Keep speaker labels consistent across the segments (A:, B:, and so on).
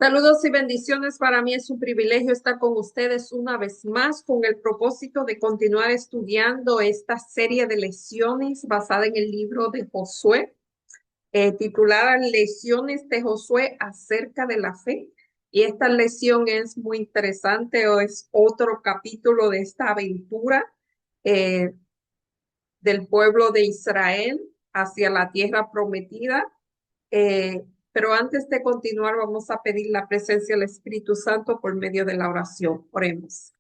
A: Saludos y bendiciones. Para mí es un privilegio estar con ustedes una vez más con el propósito de continuar estudiando esta serie de lecciones basada en el libro de Josué, titulada Lecciones de Josué acerca de la fe. Y esta lección es muy interesante, o es otro capítulo de esta aventura eh, del pueblo de Israel hacia la tierra prometida. Pero antes de continuar, vamos a pedir la presencia del Espíritu Santo por medio de la oración. Oremos.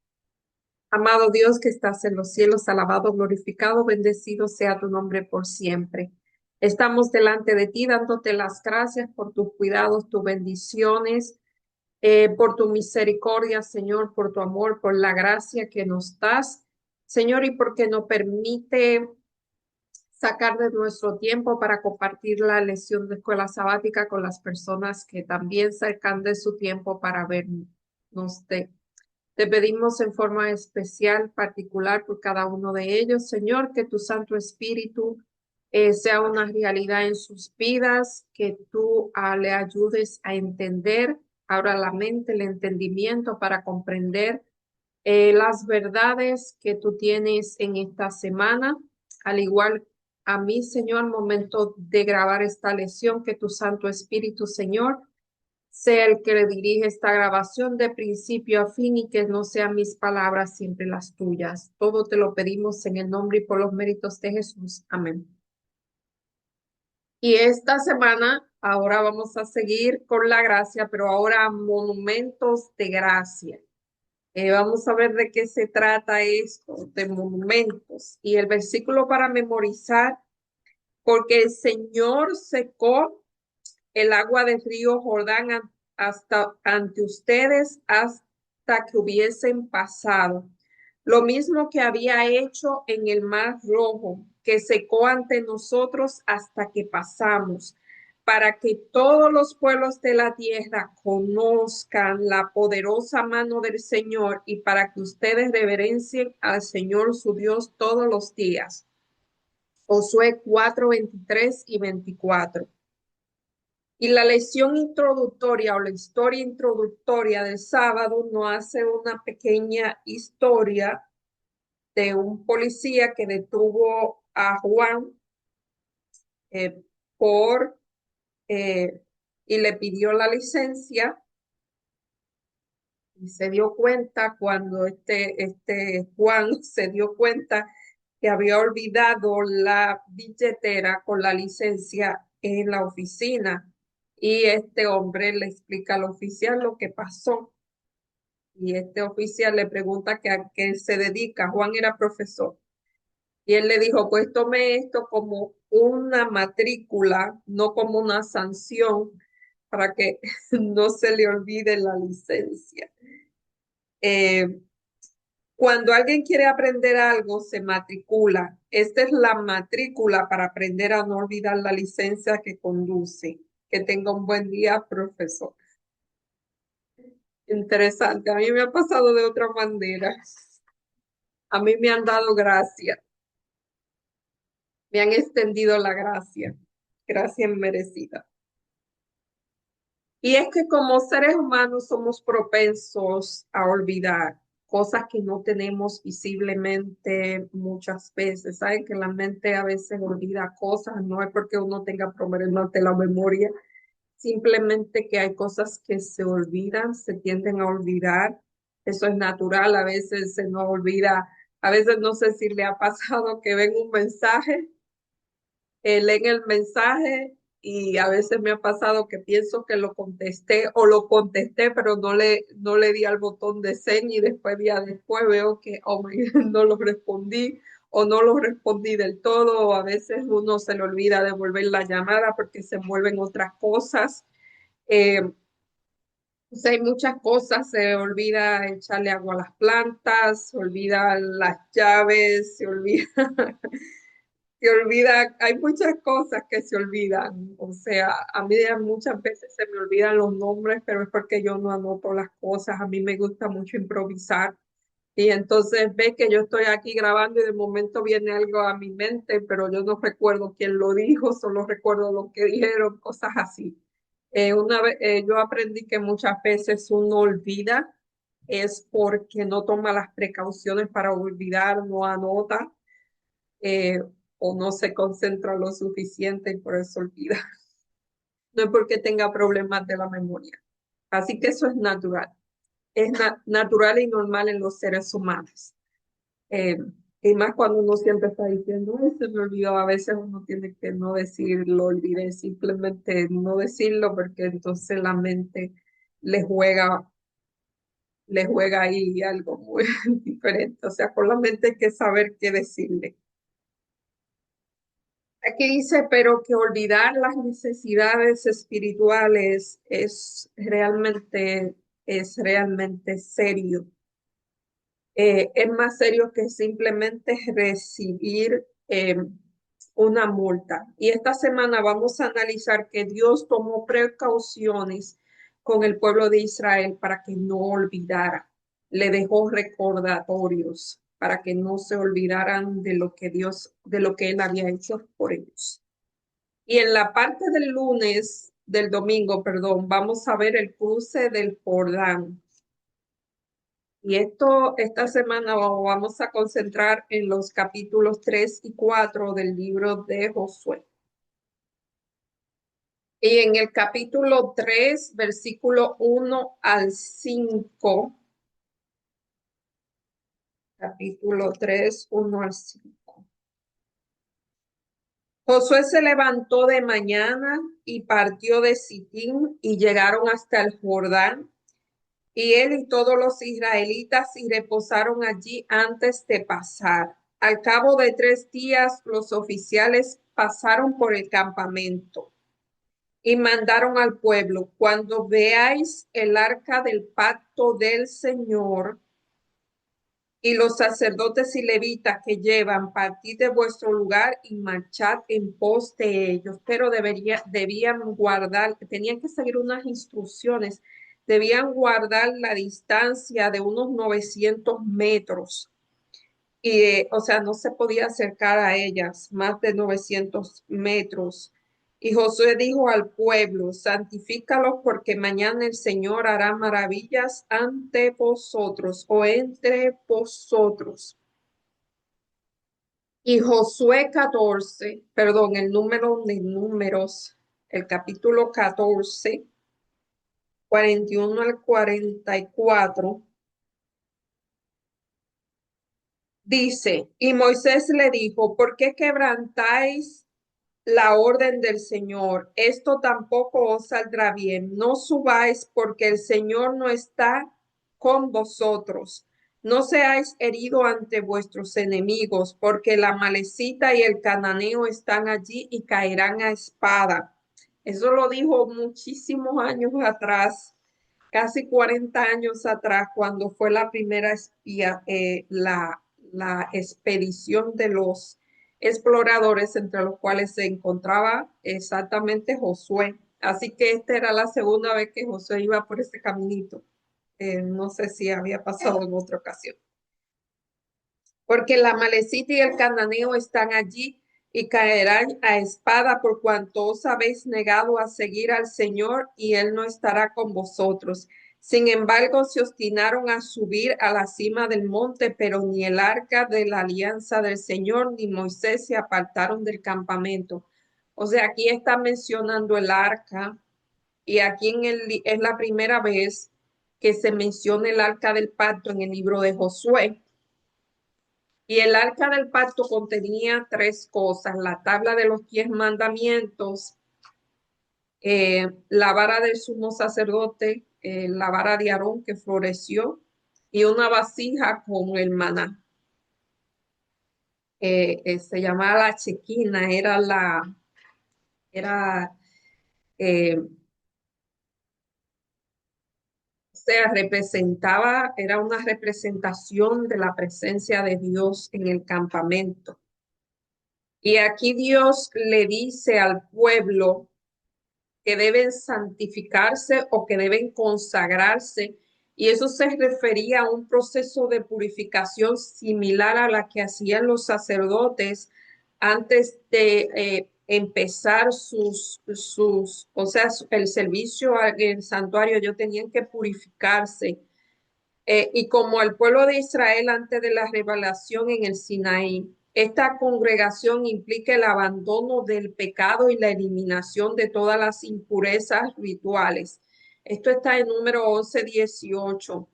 A: Amado Dios que estás en los cielos, alabado, glorificado, bendecido sea tu nombre por siempre. Estamos delante de ti dándote las gracias por tus cuidados, tus bendiciones, por tu misericordia, Señor, por tu amor, por la gracia que nos das, Señor, y porque nos permite sacar de nuestro tiempo para compartir la lección de escuela sabática con las personas que también sacan de su tiempo para vernos. Te pedimos en forma especial, particular por cada uno de ellos, Señor, que tu Santo Espíritu sea una realidad en sus vidas, que tú le ayudes a entender, abra la mente, el entendimiento para comprender las verdades que tú tienes en esta semana, al igual a mí, Señor, al momento de grabar esta lección, que tu Santo Espíritu, Señor, sea el que le dirige esta grabación de principio a fin y que no sean mis palabras, siempre las tuyas. Todo te lo pedimos en el nombre y por los méritos de Jesús. Amén. Y esta semana, ahora vamos a seguir con la gracia, pero ahora monumentos de gracia. Vamos a ver de qué se trata esto, de monumentos. Y el versículo para memorizar, porque el Señor secó el agua del río Jordán hasta ante ustedes hasta que hubiesen pasado. Lo mismo que había hecho en el Mar Rojo, que secó ante nosotros hasta que pasamos, para que todos los pueblos de la tierra conozcan la poderosa mano del Señor y para que ustedes reverencien al Señor su Dios todos los días. Josué 4:23 y 24. Y la lección introductoria o la historia introductoria del sábado nos hace una pequeña historia de un policía que detuvo a Juan eh, por y le pidió la licencia y se dio cuenta cuando este Juan se dio cuenta que había olvidado la billetera con la licencia en la oficina. Y este hombre le explica al oficial lo que pasó. Y este oficial le pregunta que a qué se dedica. Juan era profesor. Y él le dijo, pues tome esto como una matrícula, no como una sanción, para que no se le olvide la licencia. Eh, Cuando alguien quiere aprender algo, se matricula. Esta es la matrícula para aprender a no olvidar la licencia que conduce. Que tenga un buen día, profesor. Interesante. A mí me ha pasado de otra manera. A mí me han dado gracia, me han extendido la gracia, gracia merecida. Y es que como seres humanos somos propensos a olvidar cosas que no tenemos visiblemente muchas veces. Saben que la mente a veces olvida cosas, no es porque uno tenga problemas de la memoria, simplemente que hay cosas que se olvidan, se tienden a olvidar. Eso es natural, a veces se nos olvida, a veces no sé si le ha pasado que ven un mensaje, leen el mensaje y a veces me ha pasado que pienso que lo contesté o lo contesté, pero no le di al botón de send y después día después veo que oh my, no lo respondí o no lo respondí del todo, o a veces uno se le olvida devolver la llamada porque se mueven otras cosas. O sea, hay muchas cosas, se olvida echarle agua a las plantas, se olvida las llaves, se olvida, hay muchas cosas que se olvidan. O sea, a mí muchas veces se me olvidan los nombres, pero es porque yo no anoto las cosas. A mí me gusta mucho improvisar. Y entonces ve que yo estoy aquí grabando y de momento viene algo a mi mente, pero yo no recuerdo quién lo dijo, solo recuerdo lo que dijeron, cosas así. Yo aprendí que muchas veces uno olvida, es porque no toma las precauciones para olvidar, no anota, eh, o no se concentra lo suficiente y por eso olvida. No es porque tenga problemas de la memoria. Así que eso es natural. Es natural y normal en los seres humanos. Eh, y más cuando uno siempre está diciendo, "Ay, se me olvidó", a veces uno tiene que no decir, lo olvidé, simplemente no decirlo porque entonces la mente le juega, le juega ahí algo muy diferente. O sea, con la mente hay que saber qué decirle. Aquí dice, pero que olvidar las necesidades espirituales es realmente serio. Es más serio que simplemente recibir una multa. Y esta semana vamos a analizar que Dios tomó precauciones con el pueblo de Israel para que no olvidara. Le dejó recordatorios para que no se olvidaran de lo que de lo que Él había hecho por ellos. Y en la parte del domingo, perdón, vamos a ver el cruce del Jordán. Y esta semana vamos a concentrar en los capítulos 3 y 4 del libro de Josué. Y en el capítulo 3, versículo 1 al 5, capítulo 3, 1 al 5. Josué se levantó de mañana y partió de Sittim y llegaron hasta el Jordán. Y él y todos los israelitas y reposaron allí antes de pasar. Al cabo de 3 días, los oficiales pasaron por el campamento y mandaron al pueblo: cuando veáis el arca del pacto del Señor y los sacerdotes y levitas que llevan, partid de vuestro lugar y marchad en pos de ellos. Pero debían guardar, tenían que seguir unas instrucciones, debían guardar la distancia de unos 900 metros. Y, o sea, no se podía acercar a ellas más de 900 metros. Y Josué dijo al pueblo: santifícalos, porque mañana el Señor hará maravillas ante vosotros o entre vosotros. Y Josué 14, perdón, el número de números, el capítulo 14, 41 al 44, dice: y Moisés le dijo: ¿por qué quebrantáis la orden del Señor? Esto tampoco os saldrá bien. No subáis, porque el Señor no está con vosotros. No seáis heridos ante vuestros enemigos, porque la Amalecita y el Cananeo están allí y caerán a espada. Eso lo dijo muchísimos años atrás, casi 40 años atrás, cuando fue la primera la expedición de los exploradores, entre los cuales se encontraba exactamente Josué. Así que esta era la segunda vez que Josué iba por ese caminito. No sé si había pasado en otra ocasión. Porque la Amalecita y el Cananeo están allí y caerán a espada, por cuanto os habéis negado a seguir al Señor, y Él no estará con vosotros. Sin embargo, se obstinaron a subir a la cima del monte, pero ni el arca de la alianza del Señor ni Moisés se apartaron del campamento. O sea, aquí está mencionando el arca, y aquí es la primera vez que se menciona el arca del pacto en el libro de Josué. Y el arca del pacto contenía 3 cosas: la tabla de los 10 mandamientos, la vara del sumo sacerdote, la vara de Aarón que floreció, y una vasija con el maná. Se llamaba la chequina, era, o sea, era una representación de la presencia de Dios en el campamento. Y aquí Dios le dice al pueblo que deben santificarse o que deben consagrarse, y eso se refería a un proceso de purificación similar a la que hacían los sacerdotes antes de empezar o sea, el servicio en el santuario, ellos tenían que purificarse. Y como el pueblo de Israel antes de la revelación en el Sinaí, esta congregación implica el abandono del pecado y la eliminación de todas las impurezas rituales. Esto está en número 11:18,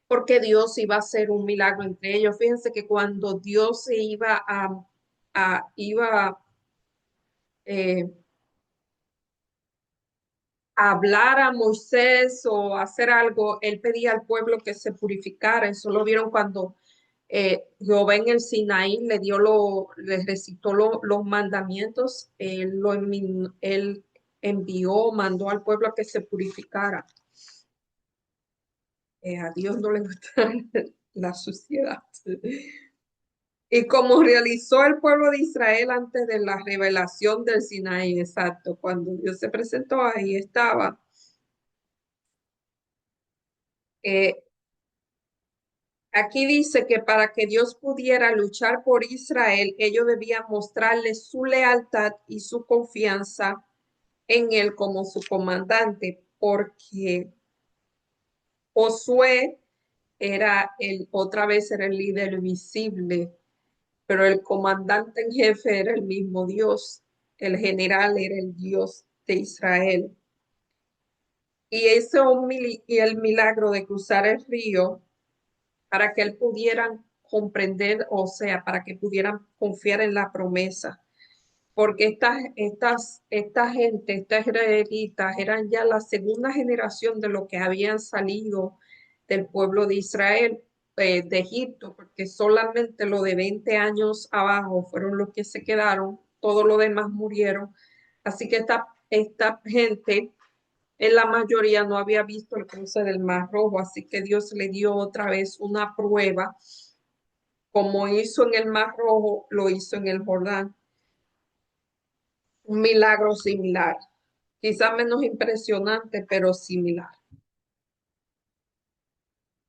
A: porque Dios iba a hacer un milagro entre ellos. Fíjense que cuando Dios se iba eh, a hablar a Moisés o hacer algo, él pedía al pueblo que se purificara. Eso lo vieron cuando Jehová en el Sinaí le recitó los mandamientos. Él envió, mandó al pueblo a que se purificara. A Dios no le gusta la suciedad. Y como realizó el pueblo de Israel antes de la revelación del Sinaí, exacto, cuando Dios se presentó, ahí estaba. Eh, Aquí dice que para que Dios pudiera luchar por Israel, ellos debían mostrarle su lealtad y su confianza en él como su comandante, porque Josué otra vez era el líder visible, pero el comandante en jefe era el mismo Dios, el general era el Dios de Israel. Y y el milagro de cruzar el río para que él pudieran comprender, o sea, para que pudieran confiar en la promesa. Porque esta gente, estas israelitas, eran ya la segunda generación de los que habían salido del pueblo de Israel, de Egipto, porque solamente lo de 20 años abajo fueron los que se quedaron, todos los demás murieron. Así que esta gente en la mayoría no había visto el cruce del Mar Rojo, así que Dios le dio otra vez una prueba, como hizo en el Mar Rojo, lo hizo en el Jordán. Un milagro similar, quizá menos impresionante, pero similar.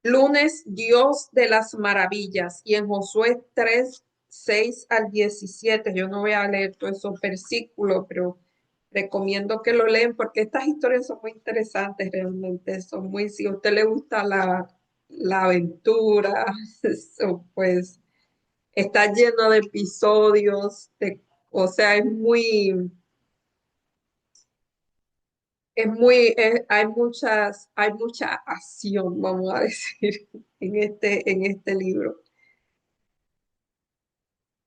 A: Lunes, Dios de las maravillas, y en Josué 3:6 al 17, yo no voy a leer todos esos versículos, pero recomiendo que lo leen porque estas historias son muy interesantes realmente, son muy, si a usted le gusta la aventura, eso, pues está lleno de episodios, o sea, hay mucha acción, vamos a decir, en este libro.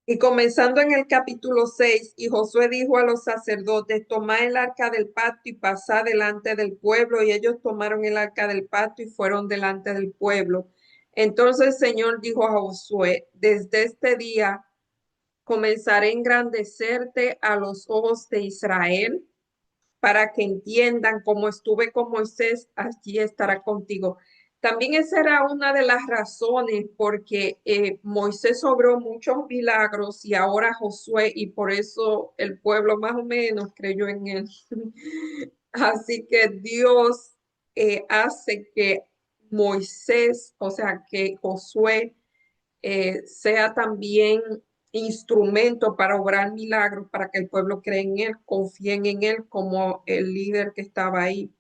A: Y comenzando en el capítulo 6, y Josué dijo a los sacerdotes, tomad el arca del pacto y pasad delante del pueblo. Y ellos tomaron el arca del pacto y fueron delante del pueblo. Entonces el Señor dijo a Josué, desde este día comenzaré a engrandecerte a los ojos de Israel, para que entiendan cómo estuve con Moisés, allí estará contigo. También esa era una de las razones porque Moisés obró muchos milagros y ahora Josué, y por eso el pueblo más o menos creyó en él. Así que Dios hace que Moisés, o sea, que Josué sea también instrumento para obrar milagros, para que el pueblo cree en él, confíen en él como el líder que estaba ahí.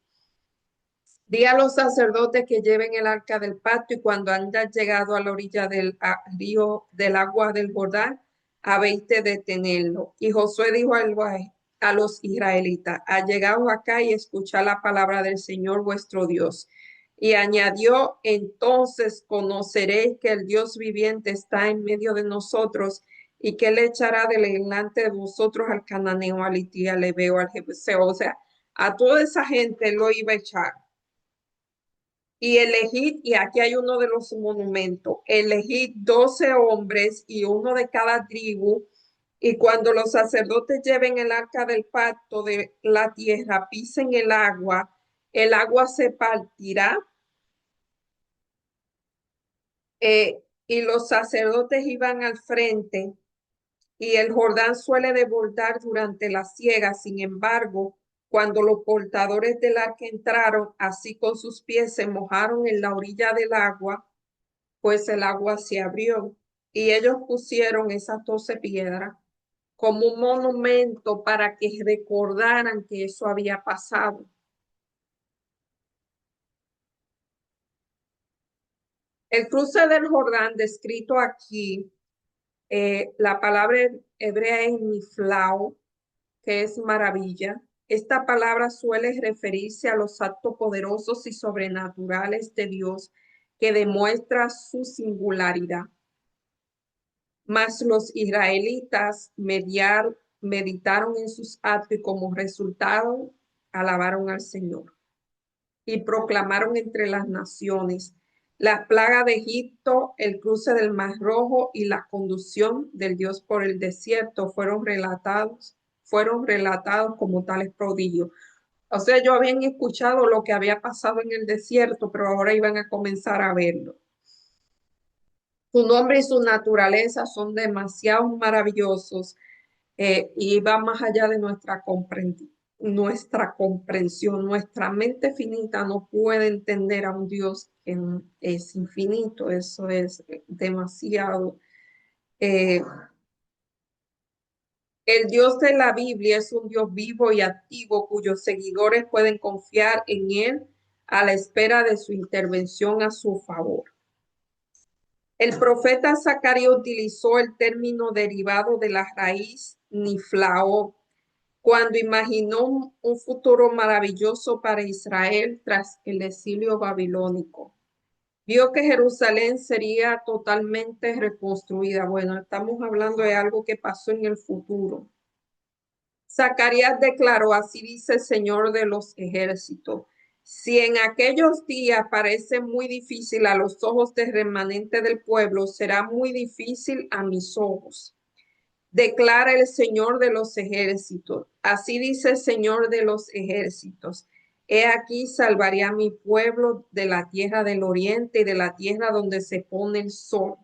A: Di a los sacerdotes que lleven el arca del pacto, y cuando hayan llegado a la orilla del río del agua del Jordán, habéis de detenerlo. Y Josué dijo a los israelitas, allegaos acá y escuchad la palabra del Señor vuestro Dios. Y añadió, entonces conoceréis que el Dios viviente está en medio de nosotros, y que él echará delante de vosotros al cananeo, al hitita, al heveo, al jebuseo. O sea, a toda esa gente lo iba a echar. Y elegid, y aquí hay uno de los monumentos, elegid 12 hombres y uno de cada tribu, y cuando los sacerdotes lleven el arca del pacto de la tierra, pisen el agua se partirá, y los sacerdotes iban al frente, y el Jordán suele desbordar durante la siega. Sin embargo, cuando los portadores del arca entraron, así con sus pies se mojaron en la orilla del agua, pues el agua se abrió, y ellos pusieron esas 12 piedras como un monumento para que recordaran que eso había pasado. El cruce del Jordán, descrito aquí, la palabra hebrea es niflao, que es maravilla. Esta palabra suele referirse a los actos poderosos y sobrenaturales de Dios que demuestra su singularidad. Mas los israelitas meditaron en sus actos y como resultado alabaron al Señor y proclamaron entre las naciones la plaga de Egipto, el cruce del Mar Rojo y la conducción del Dios por el desierto fueron relatados como tales prodigios. O sea, yo habían escuchado lo que había pasado en el desierto, pero ahora iban a comenzar a verlo. Su nombre y su naturaleza son demasiado maravillosos y va más allá de nuestra comprensión. Nuestra mente finita no puede entender a un Dios que es infinito. Eso es demasiado. Eh, el Dios de la Biblia es un Dios vivo y activo cuyos seguidores pueden confiar en Él a la espera de su intervención a su favor. El profeta Zacarías utilizó el término derivado de la raíz niflao cuando imaginó un futuro maravilloso para Israel tras el exilio babilónico. Vio que Jerusalén sería totalmente reconstruida. Bueno, estamos hablando de algo que pasó en el futuro. Zacarías declaró, así dice el Señor de los ejércitos, si en aquellos días parece muy difícil a los ojos del remanente del pueblo, será muy difícil a mis ojos. Declara el Señor de los ejércitos. Así dice el Señor de los ejércitos. He aquí salvaré a mi pueblo de la tierra del oriente y de la tierra donde se pone el sol.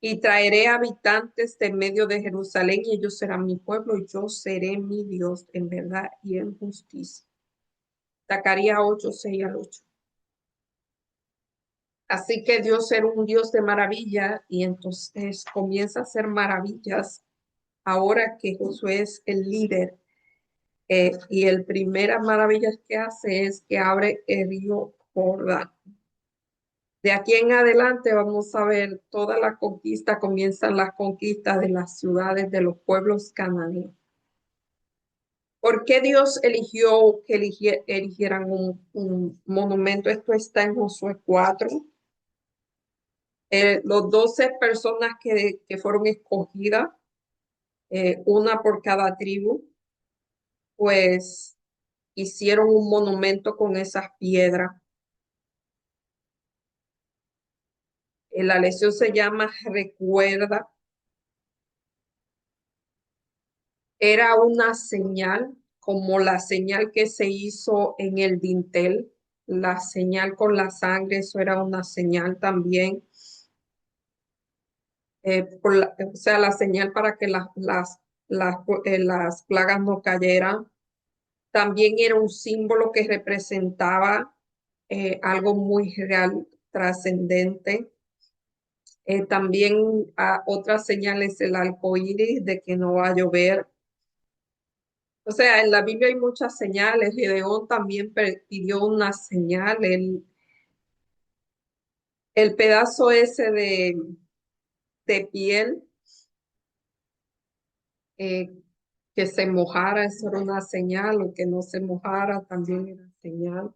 A: Y traeré habitantes de medio de Jerusalén y ellos serán mi pueblo y yo seré mi Dios en verdad y en justicia. Zacarías 8, 6 al 8. Así que Dios era un Dios de maravilla y entonces comienza a hacer maravillas ahora que Josué es el líder. Y el primera maravilla que hace es que abre el río Jordán. De aquí en adelante vamos a ver toda la conquista, comienzan las conquistas de las ciudades de los pueblos cananeos. ¿Por qué Dios eligió que erigieran un monumento? Esto está en Josué 4. Los 12 personas que fueron escogidas, una por cada tribu, pues hicieron un monumento con esas piedras. La lección se llama Recuerda. Era una señal, como la señal que se hizo en el dintel, la señal con la sangre, eso era una señal también. O sea, la señal para que las plagas no cayeran. También era un símbolo que representaba algo muy real, trascendente. También otras señales, el arco iris de que no va a llover. O sea, en la Biblia hay muchas señales. Gedeón también pidió una señal. El pedazo ese de piel eh, que se mojara, eso era una señal, o que no se mojara también era señal.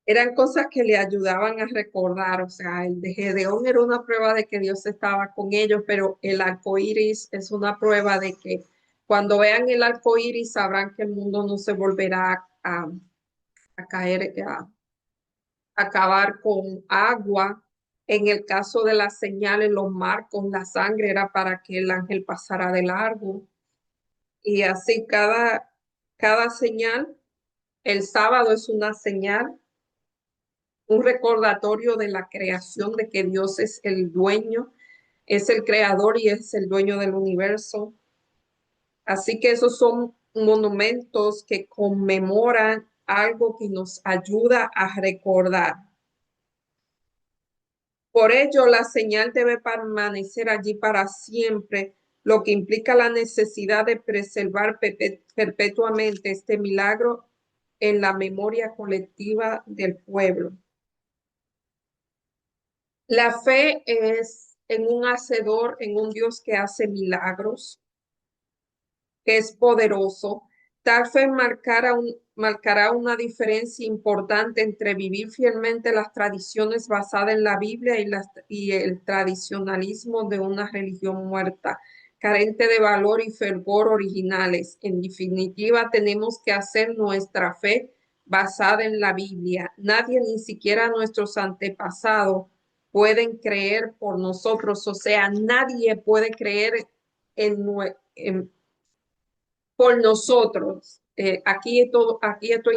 A: Eran cosas que le ayudaban a recordar, o sea, el de Gedeón era una prueba de que Dios estaba con ellos, pero el arco iris es una prueba de que cuando vean el arco iris sabrán que el mundo no se volverá a caer, a acabar con agua. En el caso de las señales, los marcos, la sangre era para que el ángel pasara de largo. Y así cada señal, el sábado es una señal, un recordatorio de la creación, de que Dios es el dueño, es el creador y es el dueño del universo. Así que esos son monumentos que conmemoran algo que nos ayuda a recordar. Por ello, la señal debe permanecer allí para siempre, lo que implica la necesidad de preservar perpetuamente este milagro en la memoria colectiva del pueblo. La fe es en un hacedor, en un Dios que hace milagros, que es poderoso. Tal fe marcará una diferencia importante entre vivir fielmente las tradiciones basadas en la Biblia y el tradicionalismo de una religión muerta, carente de valor y fervor originales. En definitiva, tenemos que hacer nuestra fe basada en la Biblia. Nadie, ni siquiera nuestros antepasados, pueden creer por nosotros. O sea, nadie puede creer en por nosotros. Aquí es todo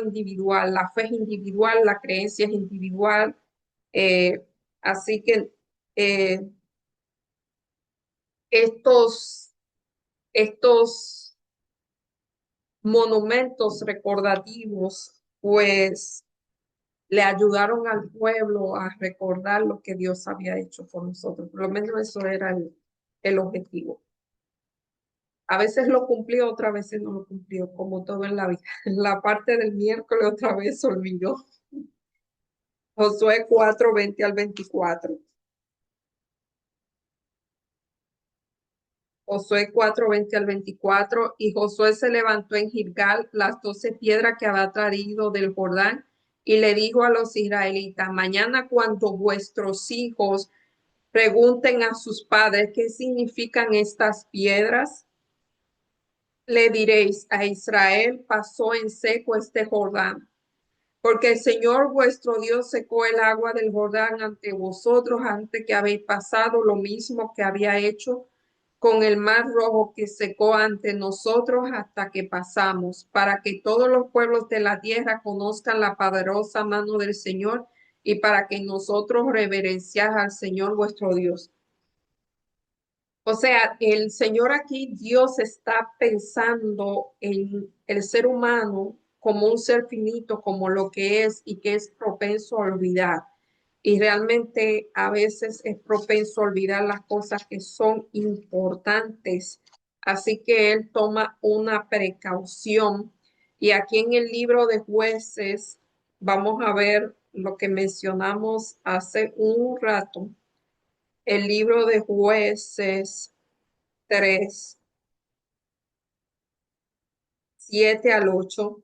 A: individual, la fe es individual, la creencia es individual. eh, Así que eh, estos, estos monumentos recordativos, pues le ayudaron al pueblo a recordar lo que Dios había hecho por nosotros. Por lo menos eso era el objetivo. A veces lo cumplió, otras veces no lo cumplió, como todo en la vida. La parte del miércoles otra vez se olvidó. Josué 4:20 al 24. Josué 4:20 al 24. Y Josué se levantó en Gilgal las 12 piedras que había traído del Jordán y le dijo a los israelitas: mañana cuando vuestros hijos pregunten a sus padres qué significan estas piedras, le diréis: a Israel pasó en seco este Jordán, porque el Señor vuestro Dios secó el agua del Jordán ante vosotros antes que habéis pasado, lo mismo que había hecho con el mar rojo que secó ante nosotros hasta que pasamos, para que todos los pueblos de la tierra conozcan la poderosa mano del Señor y para que nosotros reverencias al Señor vuestro Dios. O sea, el Señor aquí, Dios está pensando en el ser humano como un ser finito, como lo que es y que es propenso a olvidar. Y realmente a veces es propenso a olvidar las cosas que son importantes. Así que Él toma una precaución. Y aquí en el libro de Jueces vamos a ver lo que mencionamos hace un rato. El libro de Jueces 3:7 al 8.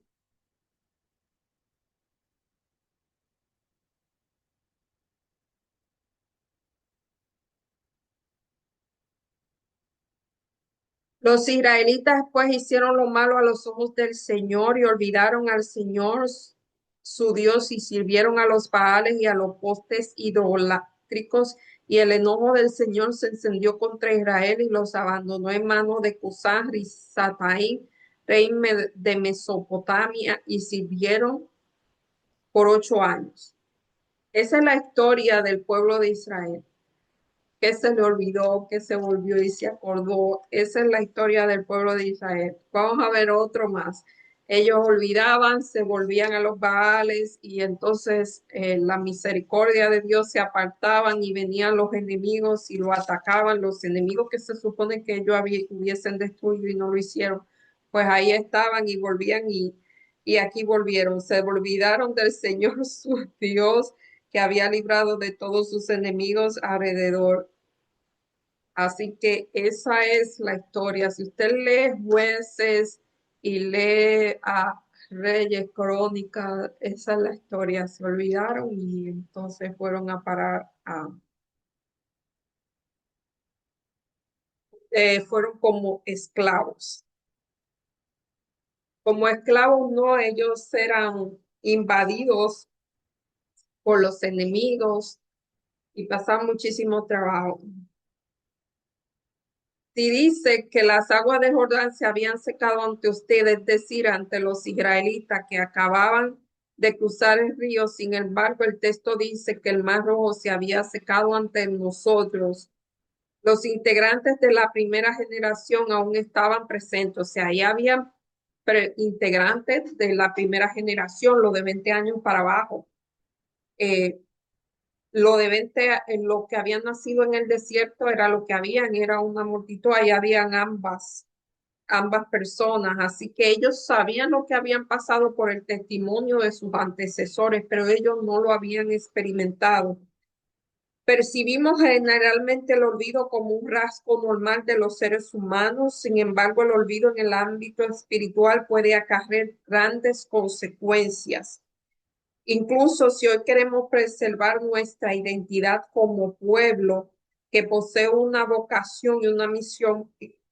A: Los israelitas pues hicieron lo malo a los ojos del Señor y olvidaron al Señor su Dios y sirvieron a los Baales y a los postes idolátricos, y el enojo del Señor se encendió contra Israel y los abandonó en manos de Cusán Risataim, de Mesopotamia, y sirvieron por 8 años. Esa es la historia del pueblo de Israel, que se le olvidó, que se volvió y se acordó. Esa es la historia del pueblo de Israel. Vamos a ver otro más. Ellos olvidaban, se volvían a los Baales y entonces la misericordia de Dios se apartaban y venían los enemigos y lo atacaban, los enemigos que se supone que ellos hubiesen destruido y no lo hicieron. Pues ahí estaban y volvían y aquí volvieron. Se olvidaron del Señor su Dios, que había librado de todos sus enemigos alrededor. Así que esa es la historia. Si usted lee Jueces y lee a Reyes, Crónicas, esa es la historia. Se olvidaron y entonces fueron a parar fueron como esclavos. Como esclavos, no, ellos eran invadidos por los enemigos y pasaban muchísimo trabajo. Si dice que las aguas de Jordán se habían secado ante ustedes, es decir, ante los israelitas que acababan de cruzar el río, sin embargo, el texto dice que el mar rojo se había secado ante nosotros. Los integrantes de la primera generación aún estaban presentes, o sea, ahí había integrantes de la primera generación, los de 20 años para abajo. Eh, Lo que habían nacido en el desierto era lo que habían, era una multitud, ahí habían ambas personas, así que ellos sabían lo que habían pasado por el testimonio de sus antecesores, pero ellos no lo habían experimentado. Percibimos generalmente el olvido como un rasgo normal de los seres humanos, sin embargo, el olvido en el ámbito espiritual puede acarrear grandes consecuencias. Incluso si hoy queremos preservar nuestra identidad como pueblo que posee una vocación y una misión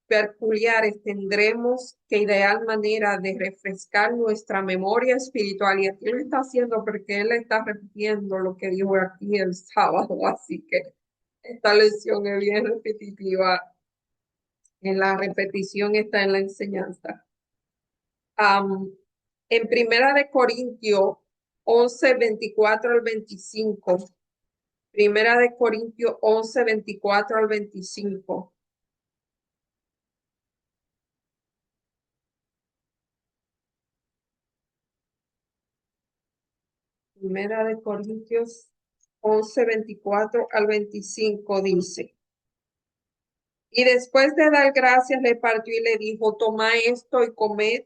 A: peculiares, tendremos que idear manera de refrescar nuestra memoria espiritual. Y aquí lo está haciendo porque él está repitiendo lo que dijo aquí el sábado, así que esta lección es bien repetitiva. En la repetición está en la enseñanza. Am, en Primera de Corintios 11 24 al 25. Primera de Corintios 11 24 al 25. Primera de Corintios 11 24 al 25 dice. Y después de dar gracias, le partió y le dijo, toma esto y comed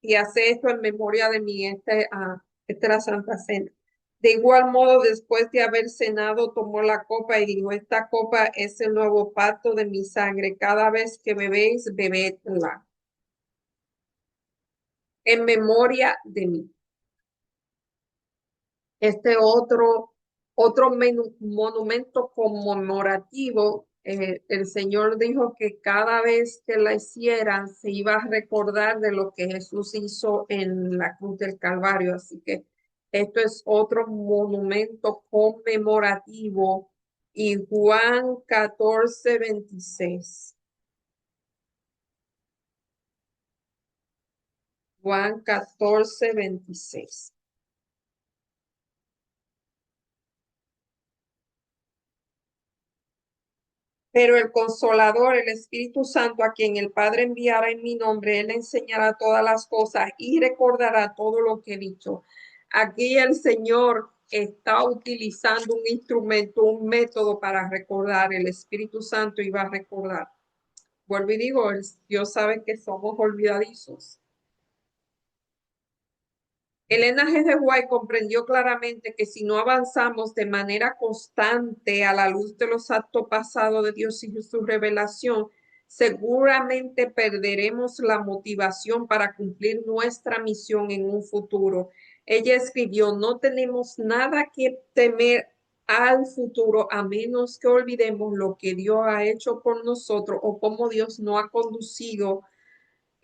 A: y hace esto en memoria de mí. Esta es la Santa Cena. De igual modo, después de haber cenado, tomó la copa y dijo, esta copa es el nuevo pacto de mi sangre. Cada vez que bebéis, bebedla en memoria de mí. Este monumento conmemorativo, el Señor dijo que cada vez que la hicieran se iba a recordar de lo que Jesús hizo en la cruz del Calvario. Así que esto es otro monumento conmemorativo. Y Juan 14:26. Juan 14:26. Pero el Consolador, el Espíritu Santo, a quien el Padre enviará en mi nombre, Él enseñará todas las cosas y recordará todo lo que he dicho. Aquí el Señor está utilizando un instrumento, un método para recordar. El Espíritu Santo iba a recordar. Vuelvo y digo, Dios sabe que somos olvidadizos. Elena G. de White comprendió claramente que si no avanzamos de manera constante a la luz de los actos pasados de Dios y su revelación, seguramente perderemos la motivación para cumplir nuestra misión en un futuro. Ella escribió, no tenemos nada que temer al futuro a menos que olvidemos lo que Dios ha hecho por nosotros o cómo Dios nos ha conducido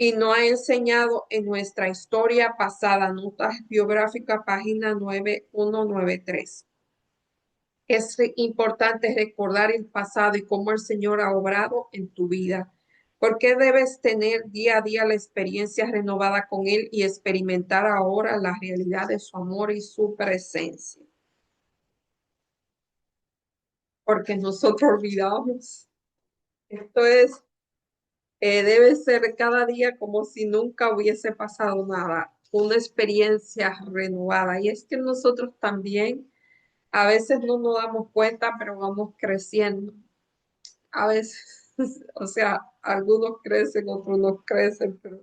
A: y nos ha enseñado en nuestra historia pasada. Notas biográficas, página 9193. Es importante recordar el pasado y cómo el Señor ha obrado en tu vida. Porque debes tener día a día la experiencia renovada con Él y experimentar ahora la realidad de su amor y su presencia. Porque nosotros olvidamos. Esto es debe ser cada día como si nunca hubiese pasado nada, una experiencia renovada. Y es que nosotros también a veces no nos damos cuenta, pero vamos creciendo. A veces, o sea, algunos crecen, otros no crecen, pero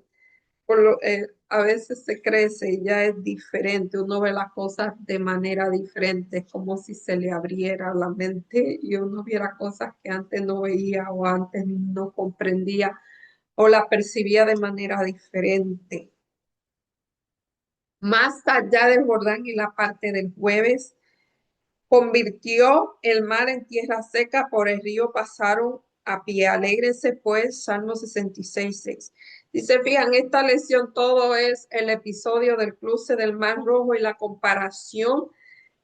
A: a veces se crece y ya es diferente. Uno ve las cosas de manera diferente, como si se le abriera la mente y uno viera cosas que antes no veía o antes no comprendía o la percibía de manera diferente. Más allá del Jordán y la parte del jueves, convirtió el mar en tierra seca, por el río pasaron a pie. Alégrense pues, Salmo 66:6. Dice, fijan, esta lección todo es el episodio del cruce del Mar Rojo y la comparación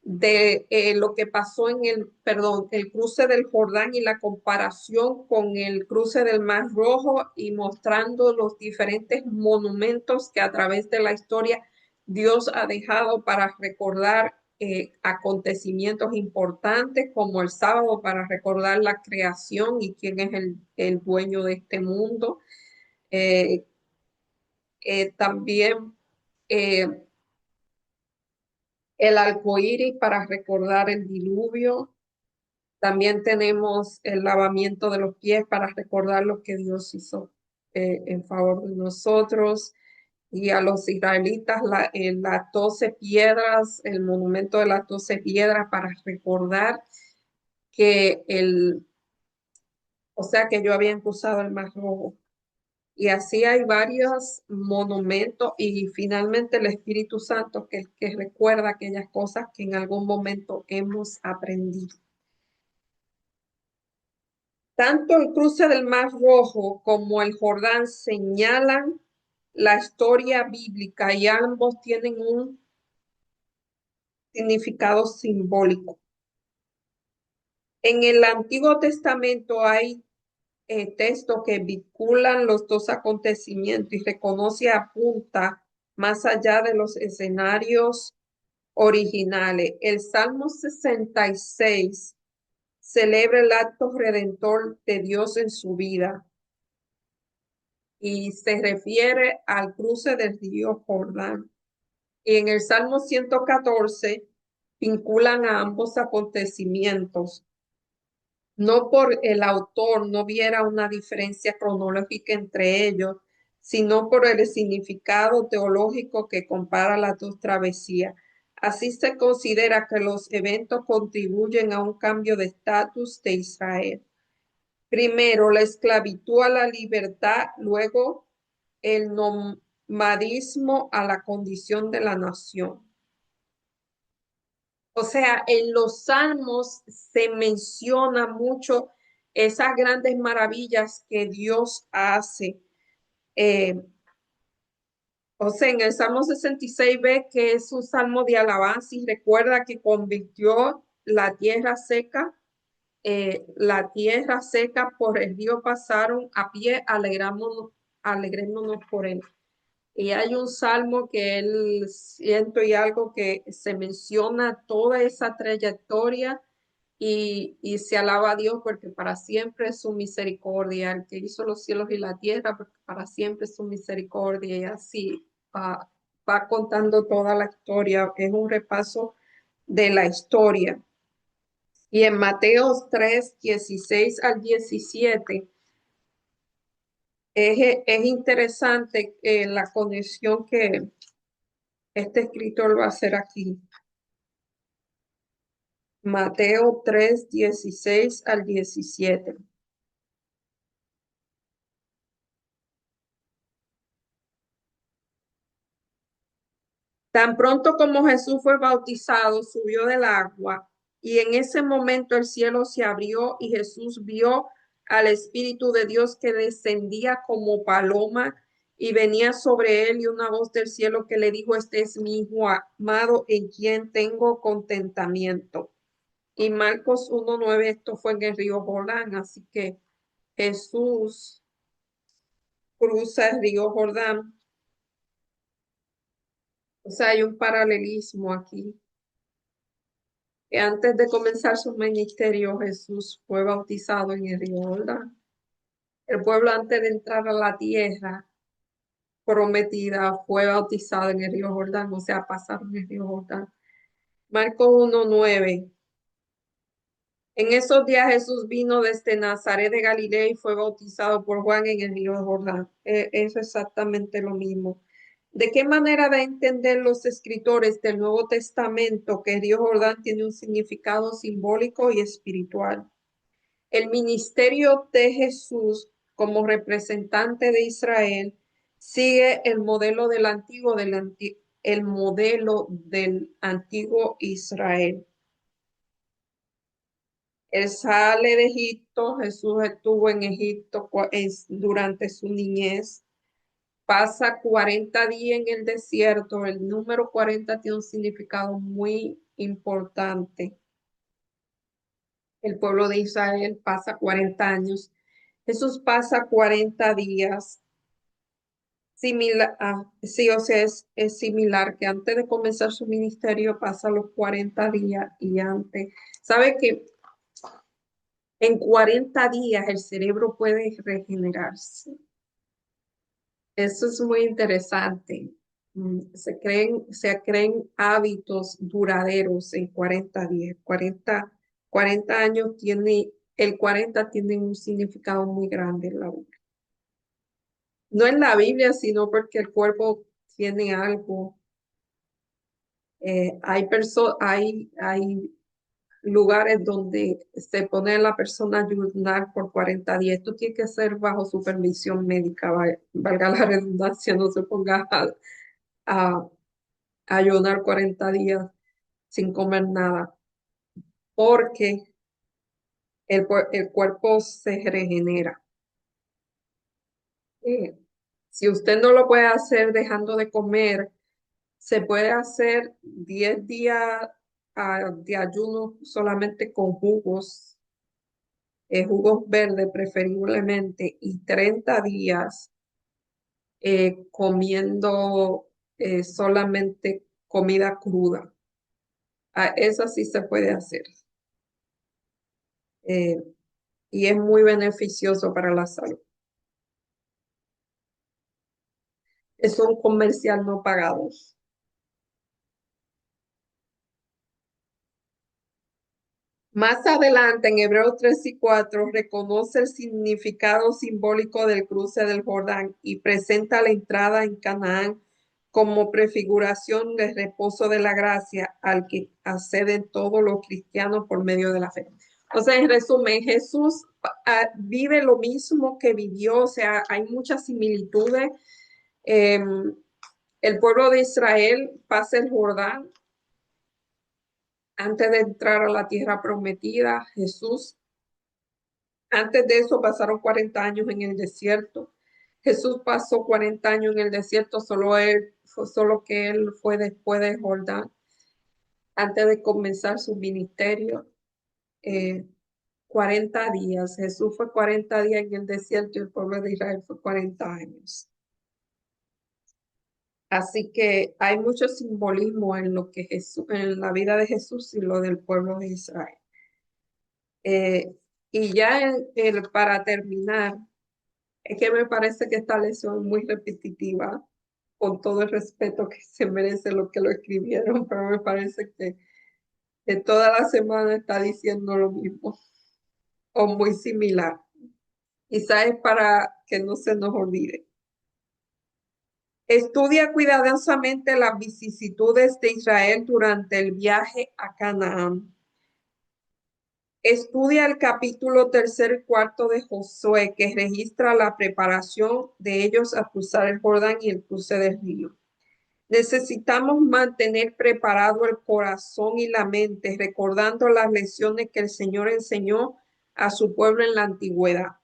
A: de lo que pasó el cruce del Jordán y la comparación con el cruce del Mar Rojo y mostrando los diferentes monumentos que a través de la historia Dios ha dejado para recordar acontecimientos importantes como el sábado para recordar la creación y quién es el dueño de este mundo. Eh, también eh, el arco iris para recordar el diluvio. También tenemos el lavamiento de los pies para recordar lo que Dios hizo en favor de nosotros. Y a los israelitas las 12 piedras, el monumento de las 12 piedras para recordar que o sea, que yo había cruzado el Mar Rojo. Y así hay varios monumentos y finalmente el Espíritu Santo que recuerda aquellas cosas que en algún momento hemos aprendido. Tanto el cruce del Mar Rojo como el Jordán señalan la historia bíblica y ambos tienen un significado simbólico. En el Antiguo Testamento hay textos que vinculan los dos acontecimientos y reconoce apunta más allá de los escenarios originales. El Salmo 66 celebra el acto redentor de Dios en su vida y se refiere al cruce del río Jordán. Y en el Salmo 114 vinculan a ambos acontecimientos. No por el autor no viera una diferencia cronológica entre ellos, sino por el significado teológico que compara las dos travesías. Así se considera que los eventos contribuyen a un cambio de estatus de Israel. Primero, la esclavitud a la libertad, luego el nomadismo a la condición de la nación. O sea, en los salmos se menciona mucho esas grandes maravillas que Dios hace. Eh, o sea, en el Salmo 66 ve que es un salmo de alabanza y recuerda que convirtió la tierra seca por el río pasaron a pie, alegrémonos por él. Y hay un salmo que él ciento y algo que se menciona toda esa trayectoria y se alaba a Dios porque para siempre es su misericordia, el que hizo los cielos y la tierra, porque para siempre es su misericordia y así va contando toda la historia, es un repaso de la historia. Y en Mateo 3, 16 al 17 es interesante la conexión que este escritor va a hacer aquí. Mateo 3, 16 al 17. Tan pronto como Jesús fue bautizado, subió del agua y en ese momento el cielo se abrió y Jesús vio al Espíritu de Dios que descendía como paloma y venía sobre él y una voz del cielo que le dijo, este es mi hijo amado en quien tengo contentamiento. Y Marcos 1:9, esto fue en el río Jordán, así que Jesús cruza el río Jordán. O sea, hay un paralelismo aquí. Que antes de comenzar su ministerio, Jesús fue bautizado en el río Jordán. El pueblo antes de entrar a la tierra prometida fue bautizado en el río Jordán, o sea, pasaron el río Jordán. Marcos 1:9. En esos días Jesús vino desde Nazaret de Galilea y fue bautizado por Juan en el río Jordán. Es exactamente lo mismo. ¿De qué manera de entender los escritores del Nuevo Testamento que el río Jordán tiene un significado simbólico y espiritual? El ministerio de Jesús como representante de Israel sigue el modelo el modelo del antiguo Israel. Él sale de Egipto, Jesús estuvo en Egipto durante su niñez, pasa 40 días en el desierto, el número 40 tiene un significado muy importante. El pueblo de Israel pasa 40 años, Jesús pasa 40 días, similar, sí, o sea, es similar que antes de comenzar su ministerio pasa los 40 días y antes. ¿Sabe que en 40 días el cerebro puede regenerarse? Eso es muy interesante. se creen hábitos duraderos en 40 días. 40 años el 40 tiene un significado muy grande en la Biblia. No en la Biblia, sino porque el cuerpo tiene algo. Hay lugares donde se pone a la persona a ayunar por 40 días. Esto tiene que ser bajo supervisión médica, valga la redundancia, no se ponga a ayunar 40 días sin comer nada, porque el cuerpo se regenera. Eh, si usted no lo puede hacer dejando de comer, se puede hacer 10 días de ayuno solamente con jugos verdes preferiblemente, y 30 días comiendo solamente comida cruda. Eso sí se puede hacer. eh, y es muy beneficioso para la salud. Es un comercial no pagado. Más adelante, en Hebreos 3 y 4, reconoce el significado simbólico del cruce del Jordán y presenta la entrada en Canaán como prefiguración del reposo de la gracia al que acceden todos los cristianos por medio de la fe. O sea, en resumen, Jesús vive lo mismo que vivió, o sea, hay muchas similitudes. El pueblo de Israel pasa el Jordán antes de entrar a la tierra prometida. Antes de eso pasaron 40 años en el desierto. Jesús pasó 40 años en el desierto, solo que él fue después de Jordán, antes de comenzar su ministerio. eh, 40 días. Jesús fue 40 días en el desierto y el pueblo de Israel fue 40 años. Así que hay mucho simbolismo en lo que en la vida de Jesús y lo del pueblo de Israel. Y ya para terminar, es que me parece que esta lección es muy repetitiva, con todo el respeto que se merece lo que lo escribieron, pero me parece que toda la semana está diciendo lo mismo o muy similar. Quizás es para que no se nos olvide. Estudia cuidadosamente las vicisitudes de Israel durante el viaje a Canaán. Estudia el capítulo 3 y 4 de Josué, que registra la preparación de ellos a cruzar el Jordán y el cruce del río. Necesitamos mantener preparado el corazón y la mente, recordando las lecciones que el Señor enseñó a su pueblo en la antigüedad.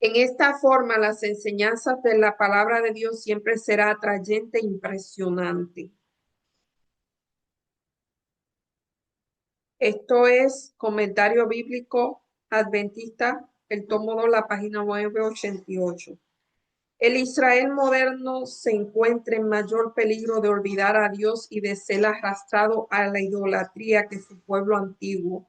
A: En esta forma, las enseñanzas de la palabra de Dios siempre será atrayente e impresionante. Esto es Comentario Bíblico Adventista, el tomo 2, la página 988. El Israel moderno se encuentra en mayor peligro de olvidar a Dios y de ser arrastrado a la idolatría que su pueblo antiguo.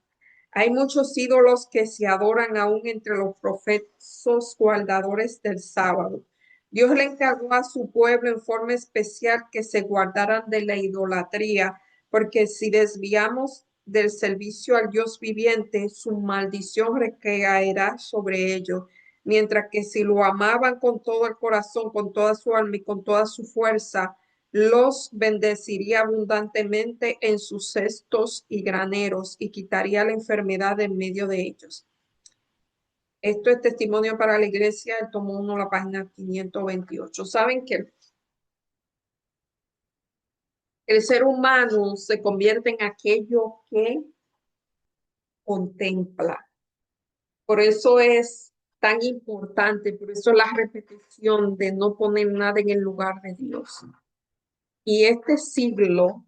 A: Hay muchos ídolos que se adoran aún entre los profesos guardadores del sábado. Dios le encargó a su pueblo en forma especial que se guardaran de la idolatría, porque si desviamos del servicio al Dios viviente, su maldición recaerá sobre ellos, mientras que si lo amaban con todo el corazón, con toda su alma y con toda su fuerza, los bendeciría abundantemente en sus cestos y graneros y quitaría la enfermedad en medio de ellos. Esto es Testimonio para la Iglesia, el tomo 1, la página 528. Saben que el ser humano se convierte en aquello que contempla. Por eso es tan importante, por eso la repetición de no poner nada en el lugar de Dios. Y este siglo,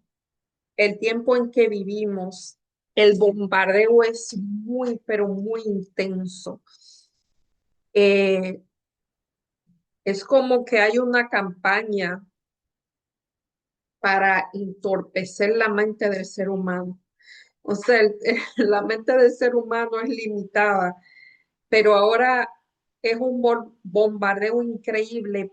A: el tiempo en que vivimos, el bombardeo es muy, pero muy intenso. Es como que hay una campaña para entorpecer la mente del ser humano. O sea, la mente del ser humano es limitada, pero ahora es un bombardeo increíble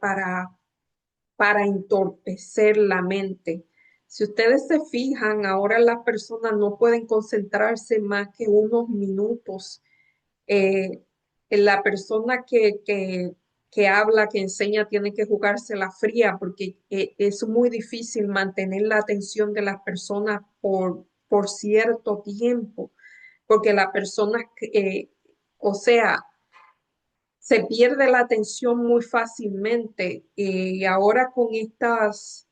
A: para entorpecer la mente. Si ustedes se fijan, ahora las personas no pueden concentrarse más que unos minutos. Eh, la persona que habla, que enseña, tiene que jugarse la fría porque es muy difícil mantener la atención de las personas por cierto tiempo, porque la persona, o sea, se pierde la atención muy fácilmente y ahora con estos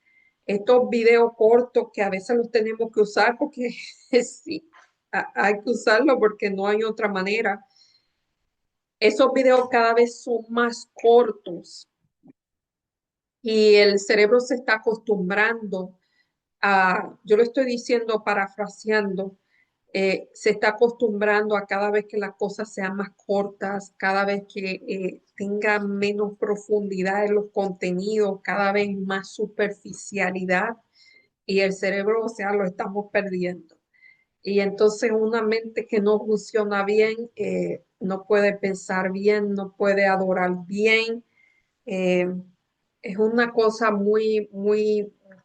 A: videos cortos que a veces los tenemos que usar porque sí, hay que usarlo porque no hay otra manera. Esos videos cada vez son más cortos y el cerebro se está acostumbrando yo lo estoy diciendo parafraseando, se está acostumbrando a cada vez que las cosas sean más cortas, cada vez que tengan menos profundidad en los contenidos, cada vez más superficialidad y el cerebro, o sea, lo estamos perdiendo. Y entonces una mente que no funciona bien, no puede pensar bien, no puede adorar bien. eh, es una cosa muy,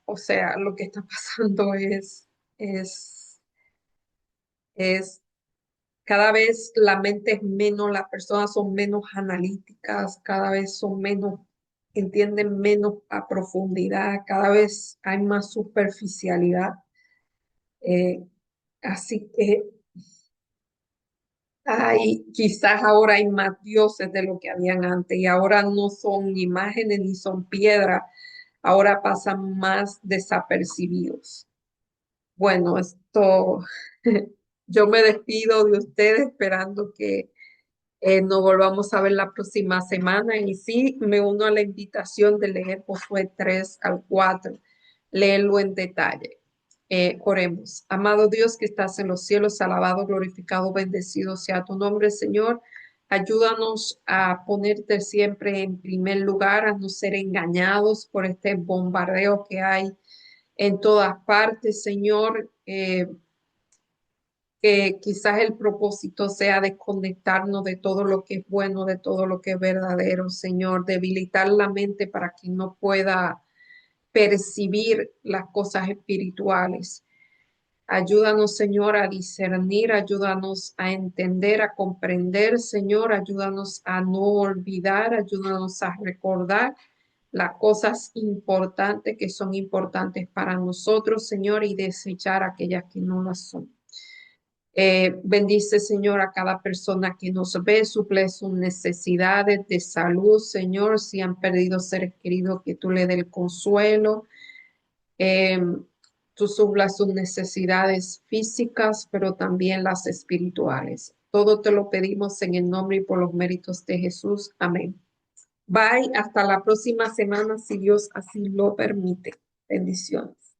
A: o sea, lo que está pasando es, es cada vez la mente es menos, las personas son menos analíticas, cada vez son menos, entienden menos a profundidad, cada vez hay más superficialidad. Eh, así que quizás ahora hay más dioses de lo que habían antes y ahora no son imágenes ni son piedras, ahora pasan más desapercibidos. Bueno, yo me despido de ustedes esperando que nos volvamos a ver la próxima semana y sí, me uno a la invitación de leer Josué 3 al 4, leerlo en detalle. Oremos. Amado Dios que estás en los cielos, alabado, glorificado, bendecido sea tu nombre, Señor. Ayúdanos a ponerte siempre en primer lugar, a no ser engañados por este bombardeo que hay en todas partes, Señor. Que quizás el propósito sea desconectarnos de todo lo que es bueno, de todo lo que es verdadero, Señor, debilitar la mente para que no pueda percibir las cosas espirituales. Ayúdanos, Señor, a discernir, ayúdanos a entender, a comprender, Señor, ayúdanos a no olvidar, ayúdanos a recordar las cosas importantes que son importantes para nosotros, Señor, y desechar aquellas que no las son. Bendice, Señor, a cada persona que nos ve, suple sus necesidades de salud, Señor, si han perdido seres queridos, que tú le des el consuelo. Eh, Tú suplas sus necesidades físicas, pero también las espirituales. Todo te lo pedimos en el nombre y por los méritos de Jesús. Amén. Bye, hasta la próxima semana, si Dios así lo permite. Bendiciones.